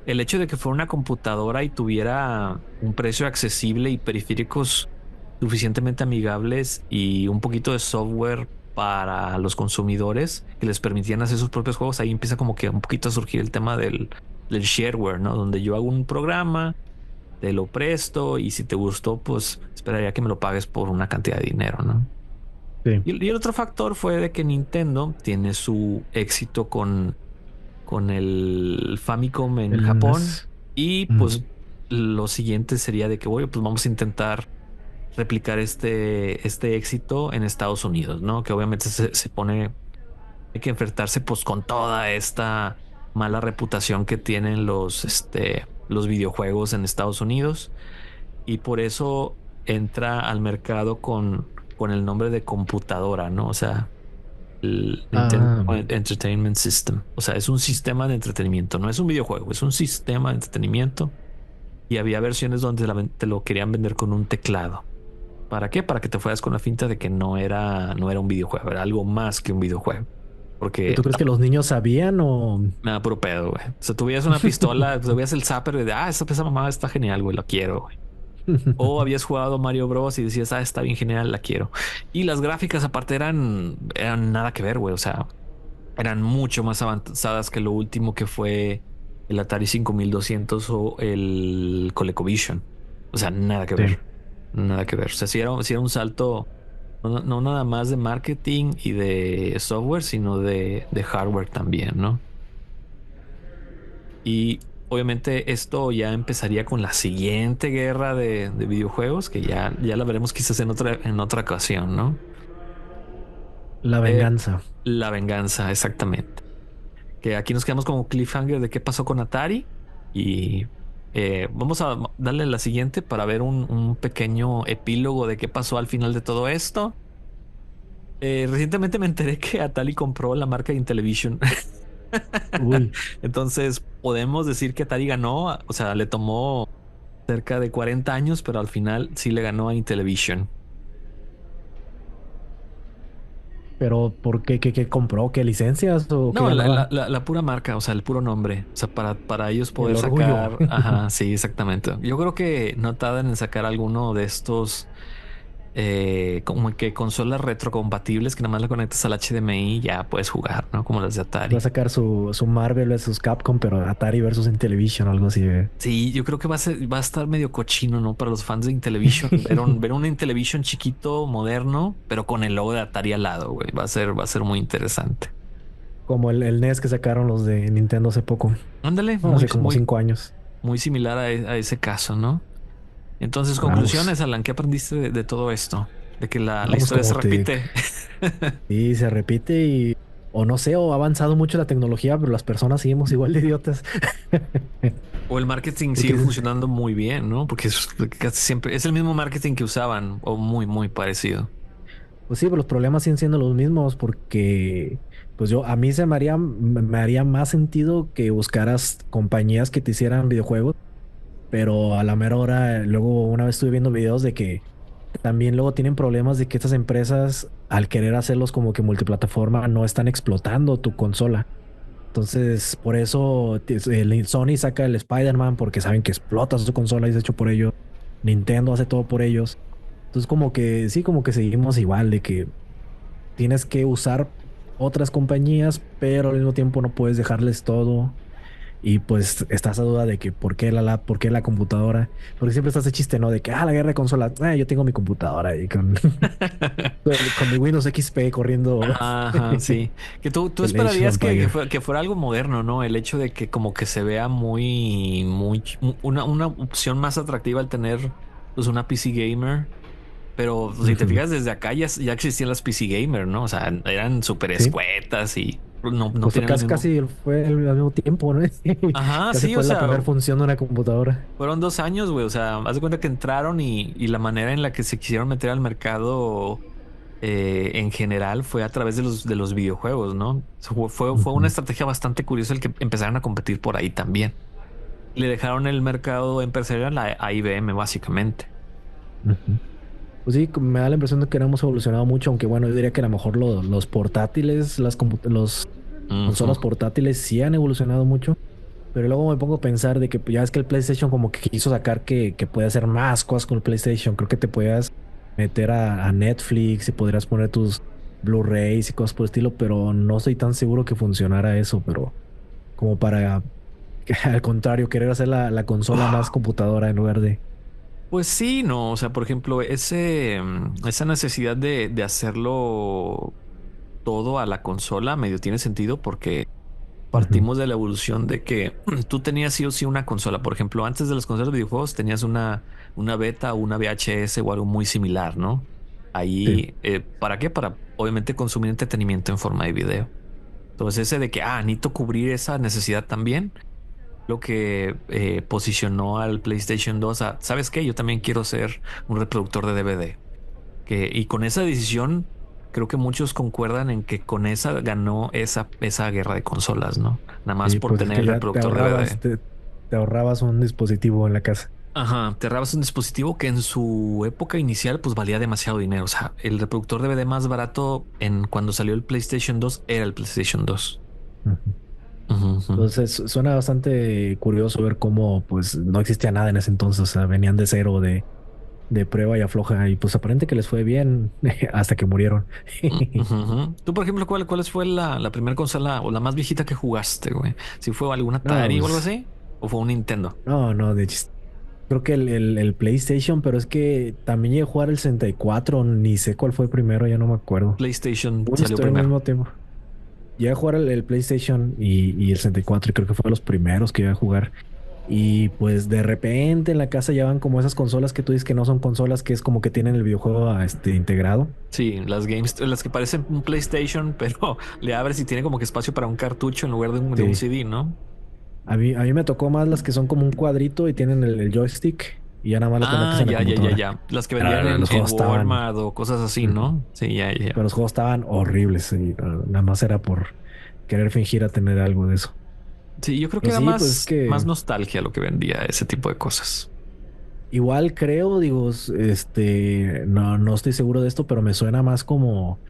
el hecho de que fuera una computadora y tuviera un precio accesible y periféricos suficientemente amigables y un poquito de software para los consumidores que les permitían hacer sus propios juegos, ahí empieza como que un poquito a surgir el tema del shareware, ¿no? Donde yo hago un programa, te lo presto y si te gustó, pues esperaría que me lo pagues por una cantidad de dinero, ¿no? sí. Y el otro factor fue de que Nintendo tiene su éxito con el Famicom en El Japón NES. y pues Ujú. lo siguiente sería de que, oye, pues vamos a intentar replicar este éxito en Estados Unidos, ¿no? Que obviamente se pone, hay que enfrentarse pues con toda esta mala reputación que tienen los videojuegos en Estados Unidos y por eso entra al mercado con el nombre de computadora, ¿no? O sea, el Nintendo Ah, Entertainment System. O sea, es un sistema de entretenimiento, no es un videojuego, es un sistema de entretenimiento. Y había versiones donde te lo querían vender con un teclado. ¿Para qué? Para que te fueras con la finta de que no era un videojuego, era algo más que un videojuego. ¿y Porque tú crees que los niños sabían o...? me da puro pedo, güey. O sea, tú veías una pistola, tú veías el zapper de, esa mamada está genial, güey, lo quiero, güey. O habías jugado Mario Bros. Y decías, está bien genial, la quiero. Y las gráficas aparte eran nada que ver, güey. O sea, eran mucho más avanzadas que lo último que fue el Atari 5200 o el ColecoVision. O sea, nada que Sí. ver. Nada que ver. O sea, sí era un salto, no nada más de marketing y de software, sino de hardware también, ¿no? Y obviamente esto ya empezaría con la siguiente guerra de videojuegos, que ya la veremos quizás en otra ocasión, ¿no? La Eh, venganza. la venganza, exactamente. Que aquí nos quedamos como cliffhanger de qué pasó con Atari y vamos a darle la siguiente para ver un pequeño epílogo de qué pasó al final de todo esto. Recientemente me enteré que Atari compró la marca Intellivision. Uy, Entonces podemos decir que Atari ganó, o sea, le tomó cerca de 40 años, pero al final sí le ganó a Intellivision. pero ¿por qué? ¿Qué compró? ¿Qué licencias o qué No, la, la- ganaba? la- la pura marca, o sea, el puro nombre. O sea, para ellos El poder orgullo. sacar. Ajá, sí, exactamente. Yo creo que no tardan en sacar alguno de estos como que consolas retrocompatibles que nada más le conectas al HDMI y ya puedes jugar, ¿no? Como las de Va a Atari. sacar su Marvel versus Capcom, pero Atari versus Intellivision o algo así. Sí, yo creo que va a estar medio cochino, ¿no? Para los fans de Intellivision, ver un Intellivision chiquito, moderno, pero con el logo de Atari al lado, güey. Va a ser muy interesante. Como el NES que sacaron los de Nintendo hace poco. Ándale, Bueno, muy, hace como muy, 5 años. muy similar a ese caso, ¿no? Entonces, Ah, pues, conclusiones, Alan, ¿qué aprendiste de todo esto? De que la vamos historia se como te... repite. Y se repite y... O no sé, o ha avanzado mucho la tecnología, pero las personas seguimos igual de idiotas. O el marketing sigue Porque, funcionando muy bien, ¿no? Porque casi siempre es el mismo marketing que usaban o muy, muy parecido. pues sí, pero los problemas siguen siendo los mismos porque, pues yo, a mí me haría más sentido que buscaras compañías que te hicieran videojuegos, pero a la mera hora, luego una vez estuve viendo videos de que también luego tienen problemas de que estas empresas, al querer hacerlos como que multiplataforma, no están explotando tu consola. Entonces, por eso el Sony saca el Spider-Man porque saben que explota su consola y es hecho por ellos. Nintendo hace todo por ellos. Entonces, como que sí, como que seguimos igual de que tienes que usar otras compañías, pero al mismo tiempo no puedes dejarles todo. Y pues estás a duda de que por qué la lap, por qué la computadora, porque siempre está ese chiste, ¿no? De que, la guerra de consolas, yo tengo mi computadora y con, con mi Windows XP corriendo Ajá, sí. Que tú el Age of esperarías Empire. que fuera algo moderno, ¿no? El hecho de que como que se vea una opción más atractiva al tener pues una PC gamer. Pero pues, si te Ujú. fijas desde acá ya existían las PC gamer, ¿no? O sea, eran súper Sí, escuetas y no pues fue tienen el casi, mismo. casi fue al mismo tiempo, ¿no? Ajá, Casi sí, o fue la sea, primera función de una computadora. fueron 2 años, güey. O sea, haz de cuenta que entraron y la manera en la que se quisieron meter al mercado en general fue a través de los videojuegos, ¿no? Fue una Ujú, estrategia bastante curiosa el que empezaron a competir por ahí también. Le dejaron el mercado empresarial a IBM, básicamente. ujú. Pues sí, me da la impresión de que no hemos evolucionado mucho, aunque bueno, yo diría que a lo mejor los portátiles, los Ujú. consolas portátiles sí han evolucionado mucho, pero luego me pongo a pensar de que pues, ya es que el PlayStation como que quiso sacar que puede hacer más cosas con el PlayStation. Creo que te puedas meter a Netflix y podrías poner tus Blu-rays y cosas por el estilo, pero no estoy tan seguro que funcionara eso, pero como para, al contrario, querer hacer la consola más computadora en lugar de... Pues sí, no, o sea, por ejemplo, esa necesidad de hacerlo todo a la consola medio tiene sentido porque Ujú, partimos de la evolución de que tú tenías sí o sí una consola. Por ejemplo, antes de las consolas de videojuegos tenías una beta o una VHS o algo muy similar, ¿no? sí. Ahí, ¿para qué? Para obviamente consumir entretenimiento en forma de video. Entonces, ese de que, necesito cubrir esa necesidad también, lo que posicionó al PlayStation 2 a, ¿sabes qué? Yo también quiero ser un reproductor de DVD. Y con esa decisión, creo que muchos concuerdan en que con esa ganó esa guerra de consolas, ¿no? Nada más Sí, por pues es tener que el ya te reproductor ahorrabas, DVD. te ahorrabas un dispositivo en la casa. Ajá, te ahorrabas un dispositivo que en su época inicial pues valía demasiado dinero. O sea, el reproductor DVD más barato cuando salió el PlayStation 2 era el PlayStation 2. Ujú. Ujú, ujú. Entonces suena bastante curioso ver cómo pues no existía nada en ese entonces, o sea, venían de cero, de prueba y afloja, y pues aparente que les fue bien hasta que murieron. Ujú, ujú. Tú, por ejemplo, ¿cuál fue la primera consola o la más viejita que jugaste, güey? ¿Si fue alguna No, Atari o algo pues, así? ¿O fue un Nintendo? no, de hecho, creo que el PlayStation, pero es que también llegué a jugar el 64, ni sé cuál fue primero, ya no me acuerdo. PlayStation Uy, salió estoy al primero. mismo tiempo. Llegué a jugar el PlayStation y el 64 y creo que fue los primeros que iba a jugar. Y pues de repente en la casa ya van como esas consolas que tú dices que no son consolas, que es como que tienen el videojuego integrado. Sí, las que parecen un PlayStation, pero le abres y tiene como que espacio para un cartucho en lugar de un Sí. CD, ¿no? A mí me tocó más las que son como un cuadrito y tienen el joystick y ya nada más lo conectas en la Ya, computadora. ya. Las que vendían Pero los en juegos estaban, Walmart o cosas así, ujú, ¿no? Sí, ya, ya. pero los juegos estaban horribles y nada más era por querer fingir a tener algo de eso. Sí, yo creo que Pero era sí, pues es más que nostalgia lo que vendía ese tipo de cosas. igual creo, digo, no estoy seguro de esto, pero me suena más como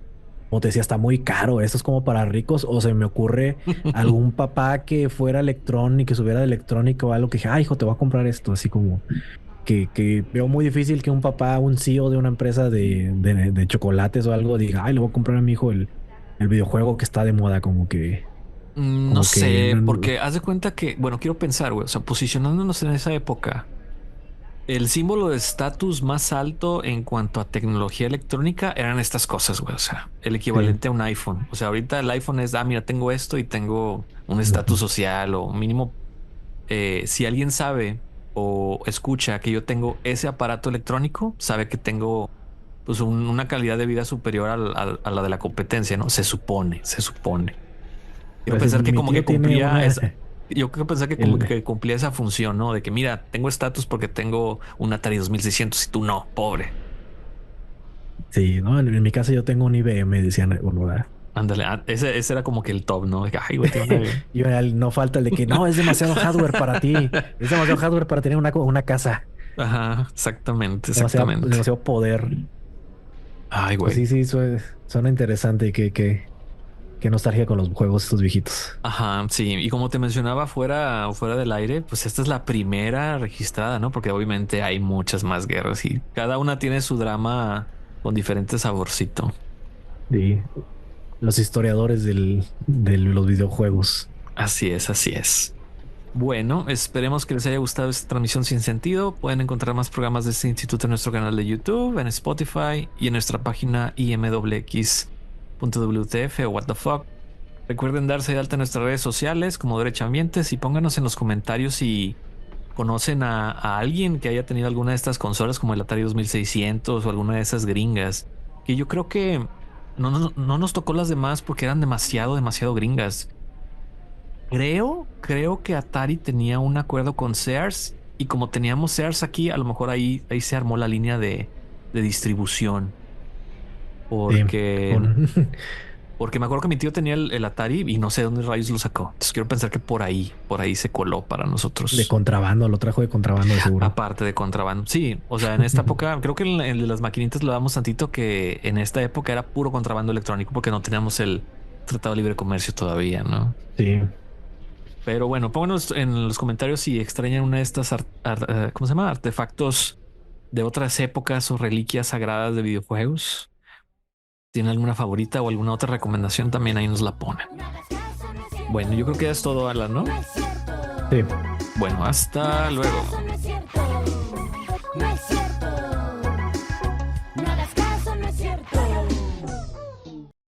te decía, está muy caro. Esto es como para ricos. O se me ocurre algún papá que fuera electrónico, que subiera de electrónica o algo que dije, hijo, te voy a comprar esto. Así como que veo muy difícil que un papá, un CEO de una empresa de chocolates o algo diga, le voy a comprar a mi hijo el videojuego que está de moda. No Como que sé, porque haz de cuenta que, bueno, quiero pensar, güey, o sea, posicionándonos en esa época, el símbolo de estatus más alto en cuanto a tecnología electrónica eran estas cosas, güey, o sea, el sí. equivalente a un iPhone. O sea, ahorita el iPhone es, mira, tengo esto y tengo un estatus Ujú. social o mínimo, si alguien sabe. o escucha que yo tengo ese aparato electrónico, sabe que tengo pues una calidad de vida superior a la de la competencia, ¿no? Se supone, se supone. Quiero Pues pensar que mi como tío que tiene cumplía una, esa, yo creo pensar que como el, que cumplía esa función, ¿no? De que mira, tengo estatus porque tengo un Atari 2600 y tú no, pobre. sí, no, en mi casa yo tengo un IBM, decían, bueno, ¿verdad? Ándale, ese era como que el top, ¿no? De que, ay, güey, tengo una bien. Y no falta el de que no, es demasiado hardware para ti, es demasiado hardware para tener una casa, Ajá, exactamente, exactamente. demasiado poder. Ay, Pues güey. sí, sí, suena interesante que nostalgia con los juegos estos viejitos. Ajá, sí. Y como te mencionaba fuera del aire, pues esta es la primera registrada, ¿no? Porque obviamente hay muchas más guerras y cada una tiene su drama con diferente saborcito. Sí, los historiadores de los videojuegos. Así es, así es. Bueno, esperemos que les haya gustado esta transmisión sin sentido. Pueden encontrar más programas de este instituto en nuestro canal de YouTube, en Spotify y en nuestra página imwx.wtf o what the fuck. Recuerden darse de alta en nuestras redes sociales como Derecho Ambientes y pónganos en los comentarios si conocen a alguien que haya tenido alguna de estas consolas como el Atari 2600 o alguna de esas gringas, que yo creo que no nos tocó las demás porque eran demasiado gringas. Creo que Atari tenía un acuerdo con Sears y como teníamos Sears aquí, a lo mejor ahí se armó la línea de distribución. Sí, Porque, con, porque me acuerdo que mi tío tenía el Atari y no sé dónde rayos lo sacó. Entonces quiero pensar que por ahí se coló para de nosotros. contrabando, lo trajo de contrabando de seguro. Aparte de contrabando. Sí, o sea, en esta época, creo que en el de las maquinitas lo damos tantito que en esta época era puro contrabando electrónico porque no teníamos el Tratado de Libre Comercio todavía, ¿no? Sí, Pero bueno, pónganos en los comentarios si extrañan una de estas, ¿cómo se llama? Artefactos de otras épocas o reliquias sagradas de videojuegos. ¿Tienen alguna favorita o alguna otra recomendación? También ahí nos la ponen. Bueno, yo creo que ya es todo, Alan, ¿no? sí. Bueno, hasta luego. No es cierto.